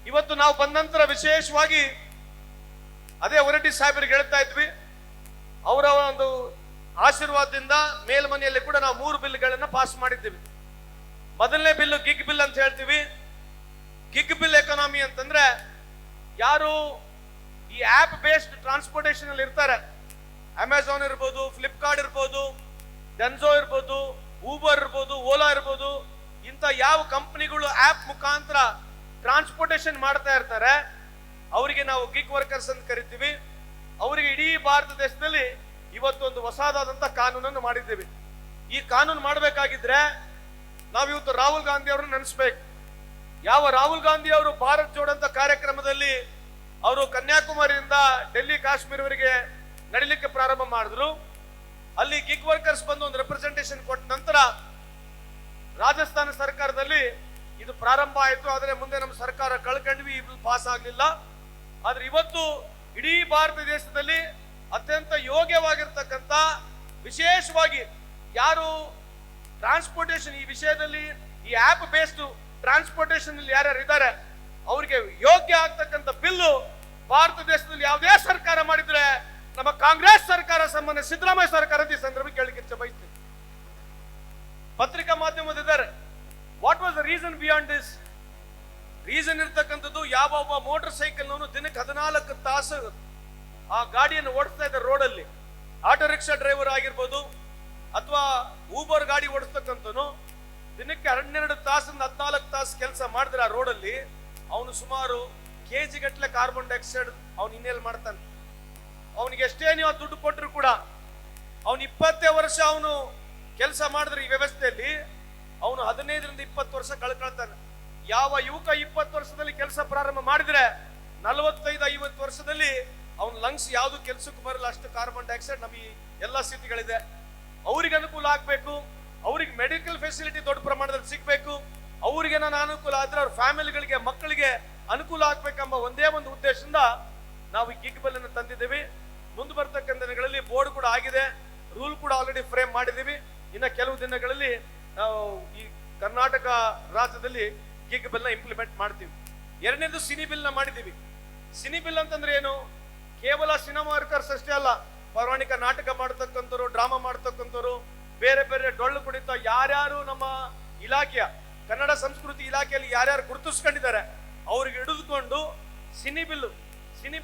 ಇವತ್ತು ನಾವು ಬಂದ ನಂತರ ವಿಶೇಷವಾಗಿ ಅದೇ ಹೊರಟ್ಟಿ ಸಾಹೇಬರಿಗೆ ಹೇಳ್ತಾ ಇದ್ವಿ, ಅವರ ಒಂದು ಆಶೀರ್ವಾದದಿಂದ ಮೇಲ್ಮನೆಯಲ್ಲಿ ಕೂಡ ನಾವು 3 ಬಿಲ್ಗಳನ್ನ ಪಾಸ್ ಮಾಡಿದ್ದೀವಿ. ಮೊದಲನೇ ಬಿಲ್ ಗಿಗ್ ಬಿಲ್ ಅಂತ ಹೇಳ್ತೀವಿ. ಗಿಗ್ ಬಿಲ್ ಎಕಾನಮಿ ಅಂತಂದ್ರೆ ಯಾರು ಈ ಆಪ್ ಬೇಸ್ಡ್ ಟ್ರಾನ್ಸ್ಪೋರ್ಟೇಷನ್ ಅಲ್ಲಿ ಇರ್ತಾರೆ, ಅಮೆಝಾನ್ ಇರ್ಬೋದು, ಫ್ಲಿಪ್ಕಾರ್ಟ್ ಇರ್ಬೋದು, ಡೆನ್ಸೋ ಇರ್ಬೋದು, ಊಬರ್ ಇರ್ಬೋದು, ಓಲಾ ಇರ್ಬೋದು, ಇಂಥ ಯಾವ ಕಂಪನಿಗಳು ಆಪ್ ಮುಖಾಂತರ ಟ್ರಾನ್ಸ್ಪೋರ್ಟೇಷನ್ ಮಾಡ್ತಾ ಇರ್ತಾರೆ ಅವರಿಗೆ ನಾವು ಗಿಗ್ ವರ್ಕರ್ಸ್ ಅಂತ ಕರಿತೀವಿ. ಅವರಿಗೆ ಇಡೀ ಭಾರತ ದೇಶದಲ್ಲಿ ಇವತ್ತೊಂದು ಹೊಸದಾದಂತ ಕಾನೂನನ್ನು ಮಾಡಿದ್ದೇವೆ. ಈ ಕಾನೂನು ಮಾಡಬೇಕಾಗಿದ್ರೆ ನಾವಿವತ್ತು ರಾಹುಲ್ ಗಾಂಧಿ ಅವರನ್ನು ನೆನೆಸ್ಬೇಕು. ಯಾವ ರಾಹುಲ್ ಗಾಂಧಿ ಅವರು ಭಾರತ್ ಜೋಡಂತ ಕಾರ್ಯಕ್ರಮದಲ್ಲಿ ಅವರು ಕನ್ಯಾಕುಮಾರಿಯಿಂದ ಡೆಲ್ಲಿ ಕಾಶ್ಮೀರವರೆಗೆ ನಡಿಲಿಕ್ಕೆ ಪ್ರಾರಂಭ ಮಾಡಿದ್ರು. ಅಲ್ಲಿ ಗಿಗ್ ವರ್ಕರ್ಸ್ ಬಂದು ಒಂದು ರೆಪ್ರೆಸೆಂಟೇಷನ್ ಕೊಟ್ಟ ನಂತರ ರಾಜಸ್ಥಾನ ಸರ್ಕಾರದಲ್ಲಿ ಇದು ಪ್ರಾರಂಭ ಆಯಿತು. ಆದರೆ ಮುಂದೆ ನಮ್ಮ ಸರ್ಕಾರ ಕಳ್ಕೊಂಡ್ವಿ, ಇದು ಪಾಸ್ ಆಗಲಿಲ್ಲ. ಆದ್ರೆ ಇವತ್ತು ಇಡೀ ಭಾರತ ದೇಶದಲ್ಲಿ ಅತ್ಯಂತ ಯೋಗ್ಯವಾಗಿರ್ತಕ್ಕಂಥ, ವಿಶೇಷವಾಗಿ ಯಾರು ಟ್ರಾನ್ಸ್ಪೋರ್ಟೇಷನ್ ಈ ವಿಷಯದಲ್ಲಿ ಈ ಆಪ್ ಬೇಸ್ಡ್ ಟ್ರಾನ್ಸ್ಪೋರ್ಟೇಷನ್ ಯಾರ್ಯಾರು ಇದ್ದಾರೆ ಅವರಿಗೆ ಯೋಗ್ಯ ಆಗ್ತಕ್ಕಂಥ ಬಿಲ್ಲು ಭಾರತ ದೇಶದಲ್ಲಿ ಯಾವುದೇ ಸರ್ಕಾರ ಮಾಡಿದ್ರೆ ನಮ್ಮ ಕಾಂಗ್ರೆಸ್ ಸರ್ಕಾರ, ಸಾಮಾನ್ಯ ಸಿದ್ದರಾಮಯ್ಯ ಸರ್ಕಾರ ಈ ಸಂದರ್ಭ ಕೇಳಲಿಕ್ಕೆ ಬಯಸ್ತೀವಿ. ಪತ್ರಿಕಾ ಮಾಧ್ಯಮದಿದ್ದಾರೆ, what was the reason beyond this? Reason ಇರ್ತಕ್ಕಂಥದ್ದು, ಯಾವ ಒಬ್ಬ ಮೋಟರ್ ಸೈಕಲ್ ದಿನಕ್ಕೆ 14 ತಾಸು ಆ ಗಾಡಿಯನ್ನು ಓಡಿಸ್ತಾ ಇದ್ದಾರೆ ರೋಡಲ್ಲಿ. ಆಟೋ ರಿಕ್ಷಾ ಡ್ರೈವರ್ ಆಗಿರ್ಬೋದು ಅಥವಾ ಊಬರ್ ಗಾಡಿ ಓಡಿಸ್ತಕ್ಕಂಥನು ದಿನಕ್ಕೆ 12 ತಾಸಿಂದ 14 ತಾಸು ಕೆಲಸ ಮಾಡಿದ್ರೆ ಆ ರೋಡಲ್ಲಿ ಅವನು ಸುಮಾರು ಕೆಜಿ ಗಟ್ಟಲೆ ಕಾರ್ಬನ್ ಡೈಆಕ್ಸೈಡ್ ಅವನು ಇನ್ನೇಲ್ ಮಾಡ್ತಾನೆ. ಅವನಿಗೆ ಎಷ್ಟೇ ನೀವು ದುಡ್ಡು ಕೊಟ್ಟರು ಕೂಡ ಅವನು 20 ವರ್ಷ ಅವನು ಕೆಲಸ ಮಾಡಿದ್ರೆ ಈ ವ್ಯವಸ್ಥೆಯಲ್ಲಿ ಅವನು 15ರಿಂದ 20 ವರ್ಷ ಕಳ್ಕೊಳ್ತಾನೆ. ಯಾವ ಯುವಕ 20 ವರ್ಷದಲ್ಲಿ ಕೆಲಸ ಪ್ರಾರಂಭ ಮಾಡಿದ್ರೆ 45-50 ವರ್ಷದಲ್ಲಿ ಅವನ ಲಂಗ್ಸ್ ಯಾವ್ದು ಕೆಲಸಕ್ಕೂ ಬರಲ್ಲ, ಅಷ್ಟು ಕಾರ್ಬನ್ ಡೈಆಕ್ಸೈಡ್ ನಮ್ಮ ಎಲ್ಲ ಸ್ಥಿತಿಗಳಿದೆ. ಅವ್ರಿಗೆ ಅನುಕೂಲ ಆಗ್ಬೇಕು, ಅವ್ರಿಗೆ ಮೆಡಿಕಲ್ ಫೆಸಿಲಿಟಿ ದೊಡ್ಡ ಪ್ರಮಾಣದಲ್ಲಿ ಸಿಗ್ಬೇಕು, ಅವ್ರಿಗೆ ನಾನು ಅನುಕೂಲ ಆದ್ರೆ ಅವ್ರ ಫ್ಯಾಮಿಲಿಗಳಿಗೆ, ಮಕ್ಕಳಿಗೆ ಅನುಕೂಲ ಆಗ್ಬೇಕೆಂಬ ಒಂದೇ ಒಂದು ಉದ್ದೇಶದಿಂದ ನಾವು ಈ ಗಿಗ್ ಬಿಲ್ ಅನ್ನು ತಂದಿದ್ದೀವಿ. ಮುಂದೆ ಬರ್ತಕ್ಕಂಥ ದಿನಗಳಲ್ಲಿ ಬೋರ್ಡ್ ಕೂಡ ಆಗಿದೆ, ರೂಲ್ ಕೂಡ ಆಲ್ರೆಡಿ ಫ್ರೇಮ್ ಮಾಡಿದ್ದೀವಿ. ಇನ್ನ ಕೆಲವು ದಿನಗಳಲ್ಲಿ ನಾವು ಈ ಕರ್ನಾಟಕ ರಾಜ್ಯದಲ್ಲಿ ಗಿಗ್ ಬಿಲ್ ನ ಇಂಪ್ಲಿಮೆಂಟ್ ಮಾಡ್ತೀವಿ. ಎರಡನೇದು ಸಿನಿ ಬಿಲ್ ನ ಮಾಡಿದ್ದೀವಿ. ಸಿನಿ ಬಿಲ್ ಅಂತಂದ್ರೆ ಏನು? ಕೇವಲ ಸಿನಿಮಾ ವರ್ಕರ್ಸ್ ಅಷ್ಟೇ ಅಲ್ಲ, ಪೌರಾಣಿಕ ನಾಟಕ ಮಾಡ್ತಕ್ಕಂಥವ್ರು, ಡ್ರಾಮಾ ಮಾಡ್ತಕ್ಕಂಥವ್ರು, ಬೇರೆ ಬೇರೆ ಡೊಳ್ಳು ಕುಣಿತ ಯಾರ್ಯಾರು ನಮ್ಮ ಇಲಾಖೆಯ ಕನ್ನಡ ಸಂಸ್ಕೃತಿ ಇಲಾಖೆಯಲ್ಲಿ ಯಾರ್ಯಾರು ಗುರುತಿಸ್ಕೊಂಡಿದ್ದಾರೆ ಅವ್ರಿಗೆ ಹಿಡಿದುಕೊಂಡು ಸಿನಿ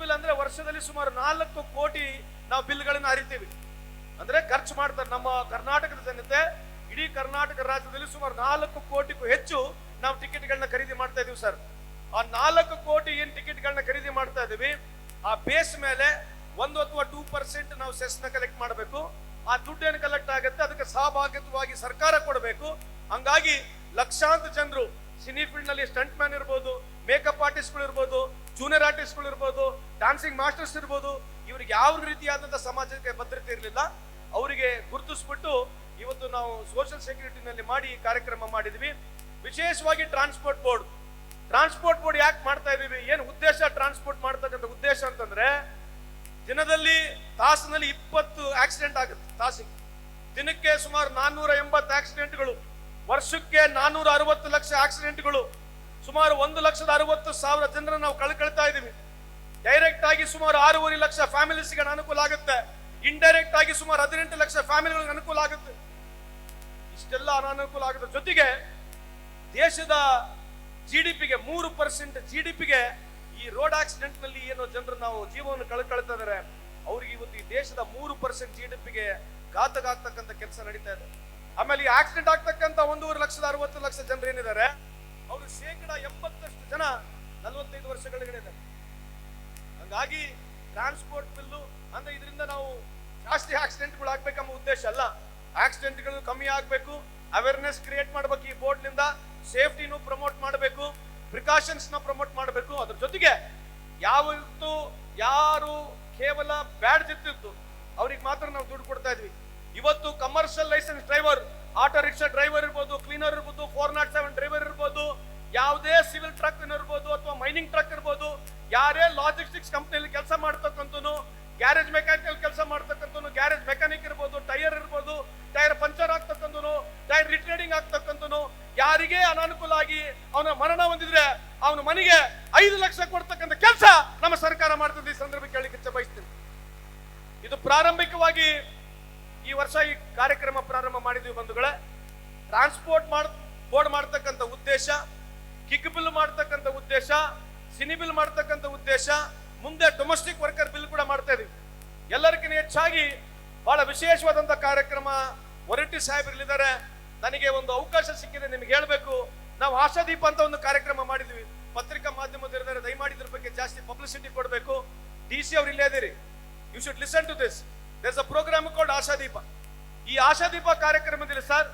ಬಿಲ್ ಅಂದ್ರೆ ವರ್ಷದಲ್ಲಿ ಸುಮಾರು 4 ಕೋಟಿ ನಾವು ಬಿಲ್ಗಳನ್ನ ಹರಿತೀವಿ. ಅಂದ್ರೆ ಖರ್ಚು ಮಾಡ್ತಾರೆ ನಮ್ಮ ಕರ್ನಾಟಕದ ಜನತೆ. ಇಡೀ ಕರ್ನಾಟಕ ರಾಜ್ಯದಲ್ಲಿ ಸುಮಾರು 4 ಕೋಟಿಗೂ ಹೆಚ್ಚು ನಾವು ಟಿಕೆಟ್ಗಳನ್ನ ಖರೀದಿ ಮಾಡ್ತಾ ಇದೀವಿ ಸರ್. ಆ 4 ಕೋಟಿ ಏನ್ ಟಿಕೆಟ್ಗಳನ್ನ ಖರೀದಿ ಮಾಡ್ತಾ ಇದೀವಿ, ಆ ಬೇಸ್ ಮೇಲೆ 1 ಅಥವಾ 2% ನಾವು ಸೆಸ್ನ ಕಲೆಕ್ಟ್ ಮಾಡಬೇಕು. ಆ ದುಡ್ಡು ಏನು ಕಲೆಕ್ಟ್ ಆಗುತ್ತೆ ಅದಕ್ಕೆ ಸಹಭಾಗಿತ್ವವಾಗಿ ಸರ್ಕಾರ ಕೊಡಬೇಕು. ಹಂಗಾಗಿ ಲಕ್ಷಾಂತರ ಜನರು ಸಿನಿ ಫೀಲ್ಡ್ ನಲ್ಲಿ ಸ್ಟಂಟ್ ಮ್ಯಾನ್ ಇರ್ಬೋದು, ಮೇಕಪ್ ಆರ್ಟಿಸ್ಟ್ಗಳು ಇರ್ಬೋದು, ಜೂನಿಯರ್ ಆರ್ಟಿಸ್ಟ್ಗಳು ಇರ್ಬೋದು, ಡಾನ್ಸಿಂಗ್ ಮಾಸ್ಟರ್ಸ್ ಇರ್ಬೋದು, ಇವ್ರಿಗೆ ಯಾವ ರೀತಿಯಾದಂತಹ ಸಮಾಜಕ್ಕೆ ಭದ್ರತೆ ಇರಲಿಲ್ಲ, ಅವರಿಗೆ ಗುರುತಿಸ್ಬಿಟ್ಟು ಇವತ್ತು ನಾವು ಸೋಷಿಯಲ್ ಸೆಕ್ಯೂರಿಟಿನಲ್ಲಿ ಮಾಡಿ ಕಾರ್ಯಕ್ರಮ ಮಾಡಿದ್ವಿ. ವಿಶೇಷವಾಗಿ ಟ್ರಾನ್ಸ್ಪೋರ್ಟ್ ಬೋರ್ಡ್ ಯಾಕೆ ಮಾಡ್ತಾ ಇದೀವಿ, ಏನು ಉದ್ದೇಶ? ಟ್ರಾನ್ಸ್ಪೋರ್ಟ್ ಮಾಡ್ತಕ್ಕಂಥ ಉದ್ದೇಶ ಅಂತಂದ್ರೆ ದಿನದಲ್ಲಿ ತಾಸಿನಲ್ಲಿ 20 ಆಕ್ಸಿಡೆಂಟ್ ಆಗುತ್ತೆ. ತಾಸಿಗೆ ದಿನಕ್ಕೆ ಸುಮಾರು 480 ಆಕ್ಸಿಡೆಂಟ್ಗಳು, ವರ್ಷಕ್ಕೆ 460 ಲಕ್ಷ ಆಕ್ಸಿಡೆಂಟ್ಗಳು, ಸುಮಾರು 1,60,000 ಜನರನ್ನು ನಾವು ಕಳ್ಕೊಳ್ತಾ ಇದೀವಿ. ಡೈರೆಕ್ಟ್ ಆಗಿ ಸುಮಾರು 6.5 ಲಕ್ಷ ಫ್ಯಾಮಿಲೀಸ್ಗೆ ಅನುಕೂಲ ಆಗುತ್ತೆ, ಇಂಡೈರೆಕ್ಟ್ ಆಗಿ ಸುಮಾರು 18 ಲಕ್ಷ ಫ್ಯಾಮಿಲಿಗಳಿಗೆ ಅನುಕೂಲ ಆಗುತ್ತೆ. ಇಷ್ಟೆಲ್ಲ ಅನಾನುಕೂಲ ಆಗುತ್ತೆ. ಜೊತೆಗೆ ದೇಶದ GDPಗೆ 3% GDPಗೆ ಈ ರೋಡ್ ಆಕ್ಸಿಡೆಂಟ್ ನಲ್ಲಿ ಏನು ಜನರು ನಾವು ಜೀವವನ್ನು ಕಳ್ಕೊಳ್ತಾ ಇದಾರೆ ಅವ್ರಿಗೆ ಇವತ್ತು ಈ ದೇಶದ 3% GDPಗೆ ಘಾತಕ ಆಗ್ತಕ್ಕಂಥ ಕೆಲಸ ನಡೀತಾ ಇದೆ. ಆಮೇಲೆ ಈ ಆಕ್ಸಿಡೆಂಟ್ ಆಗ್ತಕ್ಕಂಥ 1,60,000 ಜನರು ಏನಿದ್ದಾರೆ ಅವರು 80% ಜನ 45 ವರ್ಷಗಳಿದ್ದಾರೆ. ಹಂಗಾಗಿ ಟ್ರಾನ್ಸ್ಪೋರ್ಟ್ ಬಿಲ್ಲು ಅಂದ್ರೆ ಇದರಿಂದ ನಾವು ಜಾಸ್ತಿ ಆಕ್ಸಿಡೆಂಟ್ಗಳು ಆಗ್ಬೇಕೆಂಬ ಉದ್ದೇಶ ಅಲ್ಲ, ಆಕ್ಸಿಡೆಂಟ್ಗಳು ಕಮ್ಮಿ ಆಗ್ಬೇಕು, ಅವೇರ್ನೆಸ್ ಕ್ರಿಯೇಟ್ ಮಾಡ್ಬೇಕು. ಈ ಬೋರ್ಡ್ ನಿಂದ ಸೇಫ್ಟಿನೂ ಪ್ರಮೋಟ್ ಮಾಡಬೇಕು, ಪ್ರಿಕಾಷನ್ಸ್ ನ ಪ್ರಮೋಟ್ ಮಾಡಬೇಕು. ಅದ್ರ ಜೊತೆಗೆ ಯಾವತ್ತು ಯಾರು ಕೇವಲ ಬ್ಯಾಡ್ಜ್ ಇರ್ತಿತ್ತು ಅವ್ರಿಗೆ ಮಾತ್ರ ನಾವು ದುಡ್ಡು ಕೊಡ್ತಾ ಇದ್ವಿ. ಇವತ್ತು commercial licence driver, auto rickshaw driver ಇರ್ಬೋದು, ಕ್ಲೀನರ್ ಇರ್ಬೋದು, 407 ಡ್ರೈವರ್ ಇರ್ಬೋದು, ಯಾವುದೇ ಸಿವಿಲ್ ಟ್ರಕ್ ಇರ್ಬೋದು ಅಥವಾ ಮೈನಿಂಗ್ ಟ್ರಕ್ ಇರ್ಬೋದು, ಯಾರೇ ಲಾಜಿಸ್ಟಿಕ್ಸ್ ಕಂಪ್ನಿಯಲ್ಲಿ ಕೆಲಸ ಮಾಡ್ತಕ್ಕಂಥನು, ಗ್ಯಾರೇಜ್ ಮೆಕ್ಯಾನಿಕಲ್ ಕೆಲಸ ಮಾಡ್ತಕ್ಕಂಥನು, ಗ್ಯಾರೇಜ್ ಮೆಕ್ಯಾನಿಕ್ ಇರ್ಬೋದು, ಟೈರ್ ಇರ್ಬೋದು, ಟೈರ್ ಪಂಚರ್ ಆಗ್ತಕ್ಕಂಥನು, ಟೈರ್ ರಿಟ್ರೇಡಿಂಗ್ ಆಗ್ತಕ್ಕಂಥನು, ಯಾರಿಗೆ ಅನಾನುಕೂಲ ಆಗಿ ಅವನ ಮರಣ ಹೊಂದಿದ್ರೆ ಅವನ ಮನೆಗೆ 5 ಲಕ್ಷ ಕೊಡ್ತಕ್ಕಂಥ ಕೆಲಸ ನಮ್ಮ ಸರ್ಕಾರ ಮಾಡ್ತದೆ. ಈ ಸಂದರ್ಭ ಕೇಳಲಿಕ್ಕೆ ಬಯಸ್ತೀನಿ. ಇದು ಪ್ರಾರಂಭಿಕವಾಗಿ ಈ ವರ್ಷ ಈ ಕಾರ್ಯಕ್ರಮ ಪ್ರಾರಂಭ ಮಾಡಿದ್ವಿ ಬಂಧುಗಳೇ. ಟ್ರಾನ್ಸ್ಪೋರ್ಟ್ ಬೋರ್ಡ್ ಮಾಡ್ತಕ್ಕಂಥ ಉದ್ದೇಶ, ಕಿಕ್ ಬಿಲ್ ಮಾಡ್ತಕ್ಕಂಥ ಉದ್ದೇಶ, ಸಿನಿ ಬಿಲ್ ಮಾಡ್ತಕ್ಕಂಥ ಉದ್ದೇಶ, ಮುಂದೆ ಡೊಮೆಸ್ಟಿಕ್ ವರ್ಕರ್ ಬಿಲ್ ಕೂಡ ಮಾಡ್ತಾ ಇದೀವಿ. ಎಲ್ಲರಿಗಿಂತ ಹೆಚ್ಚಾಗಿ ಬಹಳ ವಿಶೇಷವಾದಂತ ಕಾರ್ಯಕ್ರಮ ಹೊರಟ್ಟಿ ಸಾಹೇಬರಿದ್ದಾರೆ. ನನಗೆ ಒಂದು ಅವಕಾಶ ಸಿಕ್ಕಿದೆ ನಿಮ್ಗೆ ಹೇಳ್ಬೇಕು. ನಾವು ಆಶಾದೀಪ ಅಂತ ಒಂದು ಕಾರ್ಯಕ್ರಮ ಮಾಡಿದ್ವಿ. ಪತ್ರಿಕಾ ಮಾಧ್ಯಮದವರಿದ್ದಾರೆ, ದಯಮಾಡಿ ಇದ್ರ ಬಗ್ಗೆ ಜಾಸ್ತಿ ಪಬ್ಲಿಸಿಟಿ ಕೊಡಬೇಕು. DC ಅವ್ರು ಇಲ್ಲೇ ಇದೀರಿ, you should listen to this. There is a programme called Ashadeepa. ಈ ಆಶಾದೀಪ ಕಾರ್ಯಕ್ರಮದಲ್ಲಿ ಸರ್,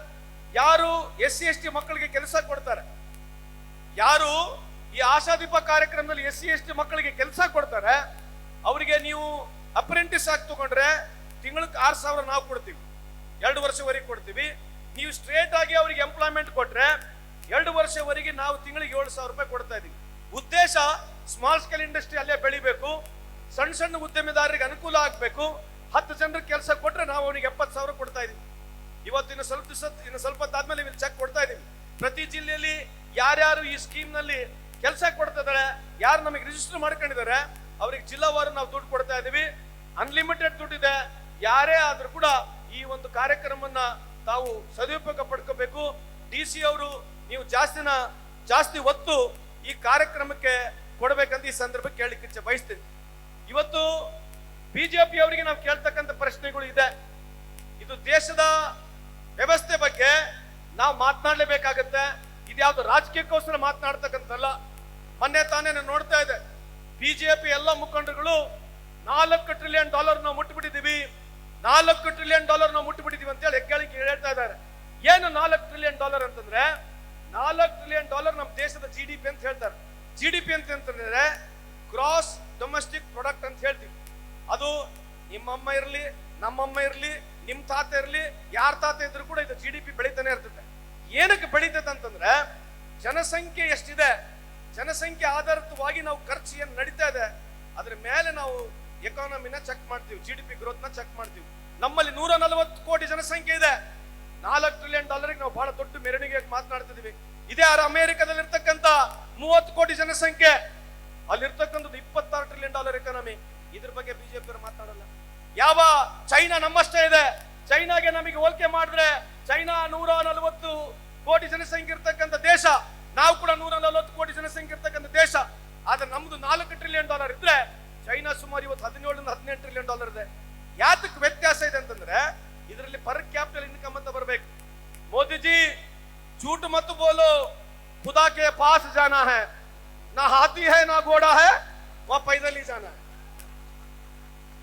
ಯಾರು SC/ST ಮಕ್ಕಳಿಗೆ ಕೆಲಸ ಕೊಡ್ತಾರೆ, ಯಾರು ಈ ಆಶಾದೀಪ ಕಾರ್ಯಕ್ರಮದಲ್ಲಿ SC/ST ಮಕ್ಕಳಿಗೆ ಕೆಲಸ ಕೊಡ್ತಾರೆ, ಅವರಿಗೆ ನೀವು ಅಪ್ರೆಂಟಿಸ್ ಆಗಿ ತಗೊಂಡ್ರೆ ತಿಂಗಳಿಗೆ 6,000 ನಾವು ಕೊಡ್ತೀವಿ, 2 ವರ್ಷವರೆಗೆ ಕೊಡ್ತೀವಿ. ನೀವು ಸ್ಟ್ರೇಟ್ ಆಗಿ ಅವರಿಗೆ ಎಂಪ್ಲಾಯ್ಮೆಂಟ್ ಕೊಟ್ರೆ 2 ವರ್ಷವರೆಗೆ ನಾವು ತಿಂಗಳಿಗೆ 7,000 ರೂಪಾಯಿ ಕೊಡ್ತಾ ಇದೀವಿ. ಉದ್ದೇಶ ಸ್ಮಾಲ್ ಸ್ಕೇಲ್ ಇಂಡಸ್ಟ್ರಿ ಅಲ್ಲೇ ಬೆಳಿಬೇಕು, ಸಣ್ಣ ಸಣ್ಣ ಉದ್ಯಮಿದಾರರಿಗೆ ಅನುಕೂಲ ಆಗ್ಬೇಕು. 10 ಜನರಿಗೆ ಕೆಲಸ ಕೊಟ್ರೆ ನಾವು ಅವನಿಗೆ 70,000 ಕೊಡ್ತಾ ಇದೀವಿ. ಇವತ್ತಿನ ಸ್ವಲ್ಪ ಹೊತ್ತಾದ್ಮೇಲೆ ಇಲ್ಲಿ ಚೆಕ್ ಕೊಡ್ತಾ ಇದೀವಿ. ಪ್ರತಿ ಜಿಲ್ಲೆಯಲ್ಲಿ ಯಾರ್ಯಾರು ಈ ಸ್ಕೀಮ್ ನಲ್ಲಿ ಕೆಲಸ ಕೊಡ್ತಾ ಇದಾರೆ, ಯಾರು ನಮಗೆ ರಿಜಿಸ್ಟರ್ ಮಾಡ್ಕೊಂಡಿದ್ದಾರೆ, ಅವ್ರಿಗೆ ಜಿಲ್ಲಾವಾರು ನಾವು ದುಡ್ಡು ಕೊಡ್ತಾ ಇದೀವಿ. ಅನ್ಲಿಮಿಟೆಡ್ ದುಡ್ಡಿದೆ. ಯಾರೇ ಆದ್ರೂ ಕೂಡ ಈ ಒಂದು ಕಾರ್ಯಕ್ರಮವನ್ನ ತಾವು ಸದುಪಯೋಗ ಪಡ್ಕೋಬೇಕು. DC ಅವರು ನೀವು ಜಾಸ್ತಿ ಒತ್ತು ಈ ಕಾರ್ಯಕ್ರಮಕ್ಕೆ ಕೊಡಬೇಕಂತ ಈ ಸಂದರ್ಭ ಕೇಳಲಿಕ್ಕೆ ಬಯಸ್ತೀನಿ. ಇವತ್ತು BJP ಅವರಿಗೆ ನಾವು ಕೇಳ್ತಕ್ಕಂಥ ಪ್ರಶ್ನೆಗಳು ಇದೆ. ಇದು ದೇಶದ ವ್ಯವಸ್ಥೆ ಬಗ್ಗೆ ನಾವು ಮಾತನಾಡಲೇಬೇಕಾಗತ್ತೆ. ಇದ್ಯಾವುದು ರಾಜಕೀಯಕ್ಕೋಸ್ಕರ ಮಾತನಾಡ್ತಕ್ಕಂಥಲ್ಲ. ಮೊನ್ನೆ ತಾನೇ ನಾನು ನೋಡ್ತಾ ಇದ್ದೆ, BJP ಎಲ್ಲ ಮುಖಂಡರುಗಳು $4 ಟ್ರಿಲಿಯನ್ ನಾವು ಮುಟ್ಟಿಬಿಟ್ಟಿದ್ದೀವಿ, $4 ಟ್ರಿಲಿಯನ್ ನಾವು ಮುಟ್ಟಿಬಿಟ್ಟಿದ್ದೀವಿ ಅಂತ ಹೇಳಿ ಹೆಗ್ಗಳಿಕೆ ಹೇಳ್ತಾ ಇದ್ದಾರೆ. ಏನು $4 ಟ್ರಿಲಿಯನ್ ಅಂತಂದ್ರೆ, $4 ಟ್ರಿಲಿಯನ್ ನಮ್ಮ ದೇಶದ GDP ಅಂತ ಹೇಳ್ತಾರೆ. GDP ಅಂತಂದ್ರೆ ಗ್ರಾಸ್ ಡೊಮೆಸ್ಟಿಕ್ ಪ್ರಾಡಕ್ಟ್ ಅಂತ ಹೇಳ್ತೀವಿ. ಅದು ನಿಮ್ಮಮ್ಮ ಇರ್ಲಿ, ನಮ್ಮಮ್ಮ ಇರ್ಲಿ, ನಿಮ್ ತಾತ ಇರ್ಲಿ, ಯಾರ ತಾತ ಇದ್ರು ಕೂಡ ಇದು GDP ಬೆಳೀತಾನೆ ಇರ್ತದೆ. ಏನಕ್ಕೆ ಬೆಳೀತದೆ ಅಂತಂದ್ರೆ, ಜನಸಂಖ್ಯೆ ಎಷ್ಟಿದೆ, ಜನಸಂಖ್ಯೆ ಆಧಾರಿತವಾಗಿ ನಾವು ಖರ್ಚು ಏನ್ ನಡೀತಾ ಇದೆ ಅದ್ರ ಮೇಲೆ ನಾವು ಎಕಾನಮಿನ ಚೆಕ್ ಮಾಡ್ತೀವಿ, GDP ಗ್ರೋತ್ ನ ಚೆಕ್ ಮಾಡ್ತೀವಿ. ನಮ್ಮಲ್ಲಿ 140 ಕೋಟಿ ಜನಸಂಖ್ಯೆ ಇದೆ. $4 ಟ್ರಿಲಿಯನ್ ನಾವು ಬಹಳ ದೊಡ್ಡ ಮೆರವಣಿಗೆ ಮಾತನಾಡ್ತಿದೀವಿ. ಇದೇ ಅಮೆರಿಕದಲ್ಲಿ ಇರ್ತಕ್ಕಂಥ 30 ಕೋಟಿ ಜನಸಂಖ್ಯೆ, ಅಲ್ಲಿರ್ತಕ್ಕಂಥದ್ದು $26 ಟ್ರಿಲಿಯನ್ ಎಕಾನಮಿ. ಇದ್ರ ಬಗ್ಗೆ BJP ಅವರು ಮಾತಾಡಲ್ಲ. ಯಾವ ಚೈನಾ ನಮ್ಮಷ್ಟೇ ಇದೆ, ಚೈನಾಗೆ ನಮಗೆ ಹೋಲಿಕೆ ಮಾಡಿದ್ರೆ ಚೈನಾ 140 ಕೋಟಿ ಜನಸಂಖ್ಯೆ ಇರ್ತಕ್ಕಂಥ ದೇಶ, ನಾವು ಕೂಡ 140 ಕೋಟಿ ಜನಸಂಖ್ಯೆ ಇರ್ತಕ್ಕಂಥ ದೇಶ. ಆದ್ರೆ ನಮ್ದು $4 ಟ್ರಿಲಿಯನ್ ಇದ್ರೆ ಚೈನಾ ಸುಮಾರು ಇವತ್ತು 17-18 ಟ್ರಿಲಿಯನ್ ಇದೆ. ಯಾತಕ್ಕೆ ವ್ಯತ್ಯಾಸ ಇದೆ ಅಂತಂದ್ರೆ, ಇದರಲ್ಲಿ ಪರ್ ಕ್ಯಾಪಿಟಲ್ ಇನ್ಕಮ್ ಅಂತ ಬರಬೇಕು. ಮೋದಿಜಿ झूठ मत बोलो, खुदा के पास जाना है, ना हाथी है ना घोड़ा है, वह पैदल ही जाना है.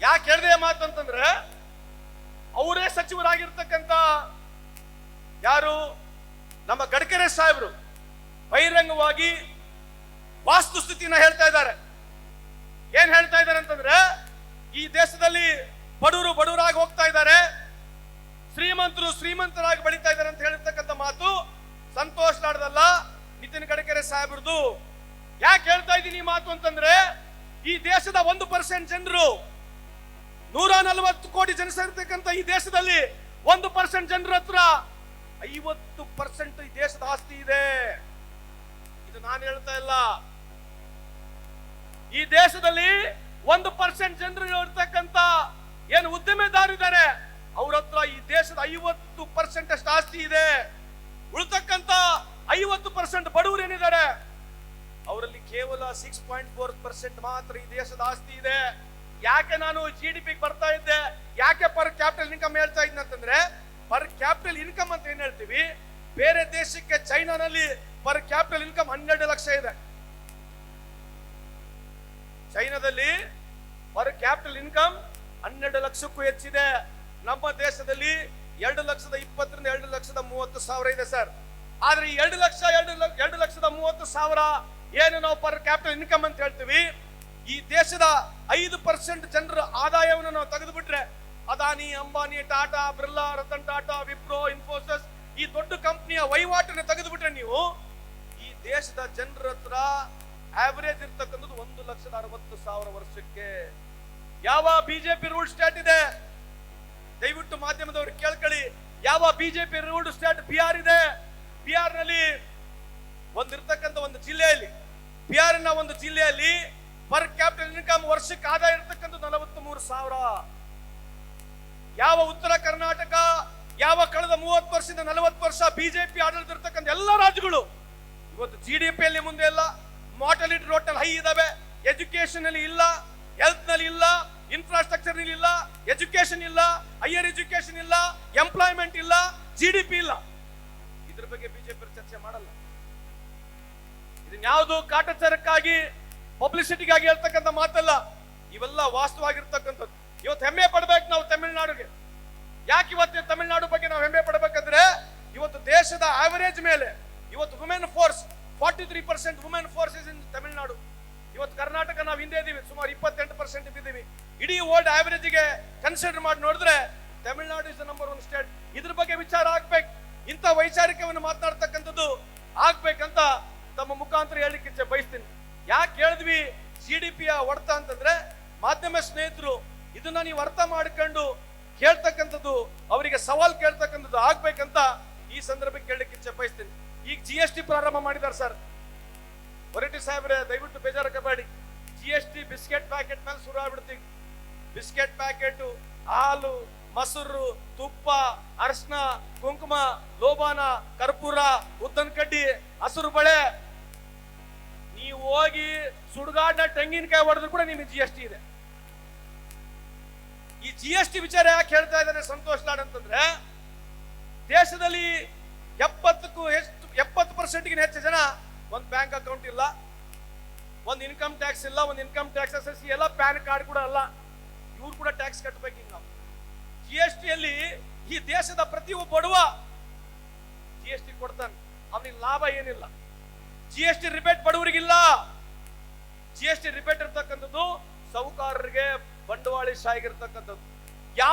ಯಾಕೆ ಹೇಳಿದೆ ಮಾತು ಅಂತಂದ್ರೆ, ಅವರೇ ಸಚಿವರಾಗಿರ್ತಕ್ಕಂಥ ಯಾರು ನಮ್ಮ ಗಡ್ಕರಿ ಸಾಹೇಬರು ಬಹಿರಂಗವಾಗಿ ವಾಸ್ತುಸ್ಥಿತಿನ ಹೇಳ್ತಾ ಇದ್ದಾರೆ. ಏನ್ ಹೇಳ್ತಾ ಇದ್ದಾರೆ ಅಂತಂದ್ರೆ, ಈ ದೇಶದಲ್ಲಿ ಬಡವರಾಗಿ ಹೋಗ್ತಾ ಇದ್ದಾರೆ, ಶ್ರೀಮಂತರಾಗಿ ಬೆಳೀತಾ ಇದ್ದಾರೆ ಅಂತ ಹೇಳಿರ್ತಕ್ಕಂಥ ಮಾತು ಸಂತೋಷ್ ಲಾಡ್ದಲ್ಲ, ನಿತಿನ್ ಗಡ್ಕರಿ ಸಾಹೇಬ್ರದು. ಯಾಕೆ ಹೇಳ್ತಾ ಇದ್ದೀನಿ ಈ ಮಾತು ಅಂತಂದ್ರೆ, ಈ ದೇಶದ 1% ಜನರು, 140 ಕೋಟಿ ಜನಸಂಖ್ಯೆ ಈ ದೇಶದಲ್ಲಿ 1% ಜನರ ಹತ್ರ 50% ಈ ದೇಶದ ಆಸ್ತಿ ಇದೆ. ಇದು ನಾನು ಹೇಳ್ತಾ ಇಲ್ಲ. ಈ ದೇಶದಲ್ಲಿ 1% ಜನರು ಇರ್ತಕ್ಕಂಥ ಏನು ಉದ್ಯಮಿದಾರಿದ್ದಾರೆ, ಅವ್ರ ಹತ್ರ ಈ ದೇಶದ 50% ಅಷ್ಟು ಆಸ್ತಿ ಇದೆ. ಉಳಿತಕ್ಕಂಥ 50% ಬಡವರು ಏನಿದ್ದಾರೆ, ಅವರಲ್ಲಿ ಕೇವಲ 6.4% ಮಾತ್ರ ಈ ದೇಶದ ಆಸ್ತಿ ಇದೆ. ಯಾಕೆ ನಾನು GDP ಬರ್ತಾ ಇದ್ದೆ, ಯಾಕೆ ಪರ್ ಕ್ಯಾಪಿಟಲ್ ಇನ್ಕಮ್ ಹೇಳ್ತಾ ಇದ್ದೀನಿ ಅಂತಂದ್ರೆ, ಪರ್ ಕ್ಯಾಪಿಟಲ್ ಇನ್ಕಮ್ ಅಂತ ಏನ್ ಹೇಳ್ತೀವಿ, ಬೇರೆ ದೇಶಕ್ಕೆ ಚೈನಾನಲ್ಲಿ ಪರ್ ಕ್ಯಾಪಿಟಲ್ ಇನ್ಕಮ್ 12 ಲಕ್ಷ ಇದೆ. ಚೈನಾದಲ್ಲಿ ಪರ್ ಕ್ಯಾಪಿಟಲ್ ಇನ್ಕಮ್ 12 ಲಕ್ಷಕ್ಕೂ ಹೆಚ್ಚಿದೆ. ನಮ್ಮ ದೇಶದಲ್ಲಿ 2,20,000 ರಿಂದ 2,30,000 ಇದೆ ಸರ್. ಆದ್ರೆ ಈ 2,30,000 ಏನು ನಾವು ಪರ್ ಕ್ಯಾಪಿಟಲ್ ಇನ್ಕಮ್ ಅಂತ ಹೇಳ್ತೀವಿ, ಈ ದೇಶದ 5% ಜನರ ಆದಾಯವನ್ನು ನಾವು ತೆಗೆದು ಬಿಟ್ರೆ, ಅದಾನಿ, ಅಂಬಾನಿ, ಟಾಟಾ, ಬಿರ್ಲಾ, ರತನ್ ಟಾಟಾ, ವಿಪ್ರೋ, ಇನ್ಫೋಸಿಸ್, ಈ ದೊಡ್ಡ ಕಂಪನಿಯ ವಹಿವಾಟನ್ನು ತೆಗೆದು ಬಿಟ್ರೆ ನೀವು, ಈ ದೇಶದ ಜನರ ಹತ್ರ ಆವರೇಜ್ ಇರ್ತಕ್ಕಂಥದ್ದು 1,60,000 ವರ್ಷಕ್ಕೆ. ಯಾವ BJP ರೂಲ್ ಸ್ಟೇಟ್ ಇದೆ, ದಯವಿಟ್ಟು ಮಾಧ್ಯಮದವರು ಕೇಳ್ಕೊಳ್ಳಿ. ಯಾವ BJP ರೂಲ್ಡ್ ಸ್ಟೇಟ್ ಬಿಹಾರ್ ಇದೆ. ಬಿಹಾರ್ ನಲ್ಲಿ ಒಂದಿರ್ತಕ್ಕಂಥ ಒಂದು ಜಿಲ್ಲೆಯಲ್ಲಿ ಬಿಹಾರಿನ ಒಂದು ಜಿಲ್ಲೆಯಲ್ಲಿ ಪರ್ ಕ್ಯಾಪಿಟಲ್ ಇನ್ಕಮ್ ವರ್ಷಕ್ಕೆ ಆದಾಯ ಇರತಕ್ಕಂಥದ್ದು 43,000. ಯಾವ ಉತ್ತರ ಕರ್ನಾಟಕ, ಯಾವ ಕಳೆದ 30 ವರ್ಷದಿಂದ 40 ವರ್ಷ ಬಿಜೆಪಿ ಆಡಳಿತ ಇರತಕ್ಕಂಥ ಎಲ್ಲ ರಾಜ್ಯಗಳು ಇವತ್ತು GDP ಯಲ್ಲಿ ಮುಂದೆ ಇಲ್ಲ, ಮಾರ್ಟಾಲಿಟಿ ರೇಟ್ ಹೈ ಇದಾವೆ, ಎಜುಕೇಶನ್ ಅಲ್ಲಿ ಇಲ್ಲ, ಹೆಲ್ತ್ ನಲ್ಲಿ ಇಲ್ಲ, ಇನ್ಫ್ರಾಸ್ಟ್ರಕ್ಚರ್ ನಲ್ಲಿ ಇಲ್ಲ, ಎಜುಕೇಶನ್ ಇಲ್ಲ, ಹೈಯರ್ ಎಜುಕೇಶನ್ ಇಲ್ಲ, ಎಂಪ್ಲಾಯ್ಮೆಂಟ್ ಇಲ್ಲ, GDP ಇಲ್ಲ. ಇದ್ರ ಬಗ್ಗೆ ಬಿಜೆಪಿ ಚರ್ಚೆ ಮಾಡಲ್ಲ. ಇದನ್ಯಾವುದು ಕಾಟಾಚಾರಕ್ಕಾಗಿ ಪಬ್ಲಿಸಿಟಿಗಾಗಿ ಹೇಳ್ತಕ್ಕಂಥ ಮಾತಲ್ಲ, ಇವೆಲ್ಲ ವಾಸ್ತವವಾಗಿರ್ತಕ್ಕಂಥದ್ದು. ಇವತ್ತು ಹೆಮ್ಮೆ ಪಡ್ಬೇಕು ನಾವು ತಮಿಳುನಾಡಿಗೆ. ಯಾಕೆ ಇವತ್ತು ತಮಿಳುನಾಡು ಬಗ್ಗೆ ನಾವು ಹೆಮ್ಮೆ ಪಡ್ಬೇಕಂದ್ರೆ ಇವತ್ತು ದೇಶದ ಆವರೇಜ್ ಮೇಲೆ ಇವತ್ತು women force 43% women force is in Tamil Nadu. ಇವತ್ತು ಕರ್ನಾಟಕ ನಾವು ಹಿಂದೆ ಇದೀವಿ, ಸುಮಾರು 28% ಇದ್ದೀವಿ. ಇಡೀ ವರ್ಲ್ಡ್ ಆವರೇಜ್ಗೆ ಕನ್ಸಿಡರ್ ಮಾಡಿ ನೋಡಿದ್ರೆ Tamil Nadu is the number 1 state. ಇದ್ರ ಬಗ್ಗೆ ವಿಚಾರ ಆಗ್ಬೇಕು, ಇಂಥ ವೈಚಾರಿಕವನ್ನು ಮಾತನಾಡ್ತಕ್ಕಂಥದ್ದು ಆಗ್ಬೇಕಂತ ತಮ್ಮ ಮುಖಾಂತರ ಹೇಳಲಿಕ್ಕೆ ಇಚ್ಛೆ ಬಯಸ್ತೀನಿ. ಯಾಕೆ ಹೇಳಿದ್ವಿ GDPಯ ಹೊಡೆತ ಅಂತಂದ್ರೆ ಮಾಧ್ಯಮ ಸ್ನೇಹಿತರು ಇದನ್ನ ನೀವು ಅರ್ಥ ಮಾಡ್ಕೊಂಡು ಕೇಳ್ತಕ್ಕಂಥದ್ದು, ಅವರಿಗೆ ಸವಾಲ್ ಕೇಳ್ತಕ್ಕಂಥದ್ದು ಆಗ್ಬೇಕಂತ ಈ ಸಂದರ್ಭಕ್ಕೆ ಕೇಳಲಿಕ್ಕೆ ಇಚ್ಛೆ ಬಯಸ್ತೀನಿ. ಈಗ GST ಪ್ರಾರಂಭ ಮಾಡಿದ್ದಾರೆ ಸರ್. ಹೊರಟಿ ಸಾಹೇಬ್ರೆ ದಯವಿಟ್ಟು ಬೇಜಾರಕ್ಕಬೇಡಿ. GST ಬಿಸ್ಕೆಟ್ ಪ್ಯಾಕೆಟ್ ಮೇಲೆ ಶುರು ಆಗ್ಬಿಡ್ತೀವಿ. ಬಿಸ್ಕೆಟ್ ಪ್ಯಾಕೆಟ್, ಹಾಲು, ಮೊಸರು, ತುಪ್ಪ, ಅರಿಶಿನ, ಕುಂಕುಮ, ಲೋಬಾನ, ಕರ್ಪೂರ, ಉದ್ದನ್ ಕಡ್ಡಿ, ಹಸಿರು ಬಳೆ, ನೀವು ಹೋಗಿ ಸುಡುಗಾಡ್ನ ತೆಂಗಿನಕಾಯಿ ಹೊಡೆದ್ರು ಕೂಡ ನಿಮಗೆ GST ಇದೆ. ಈ GST ವಿಚಾರ ಯಾಕೆ ಹೇಳ್ತಾ ಇದ್ದಾರೆ ಸಂತೋಷ್ ಲಾಡ್ ಅಂತಂದ್ರೆ ದೇಶದಲ್ಲಿ 70% ಹೆಚ್ಚು ಜನ ಒಂದು ಬ್ಯಾಂಕ್ ಅಕೌಂಟ್ ಇಲ್ಲ, ಒಂದು ಇನ್ಕಮ್ ಟ್ಯಾಕ್ಸ್ ಇಲ್ಲ, ಒಂದು ಇನ್ಕಮ್ ಟ್ಯಾಕ್ಸ್ SSC ಎಲ್ಲ, ಪ್ಯಾನ್ ಕಾರ್ಡ್ ಕೂಡ ಅಲ್ಲ. ಇವ್ರು ಕೂಡ ಟ್ಯಾಕ್ಸ್ ಕಟ್ಟಬೇಕು. ನಾವು GST ಯಲ್ಲಿ ಈ ದೇಶದ ಪ್ರತಿಯೊಬ್ಬ ಬಡವ GST ಕೊಡ್ತಾನೆ, ಅವನಿಗೆ ಲಾಭ ಏನಿಲ್ಲ. GST ರಿಬೇಟ್ ಬಡವರಿಗಿಲ್ಲ. GST ರಿಬೇಟ್ ಇರ್ತಕ್ಕಂಥದ್ದು ಸಾಹುಕಾರರಿಗೆ, ಬಂಡವಾಳಿ ಶಾಹಿಗಿರ್ತಕ್ಕಂಥದ್ದು.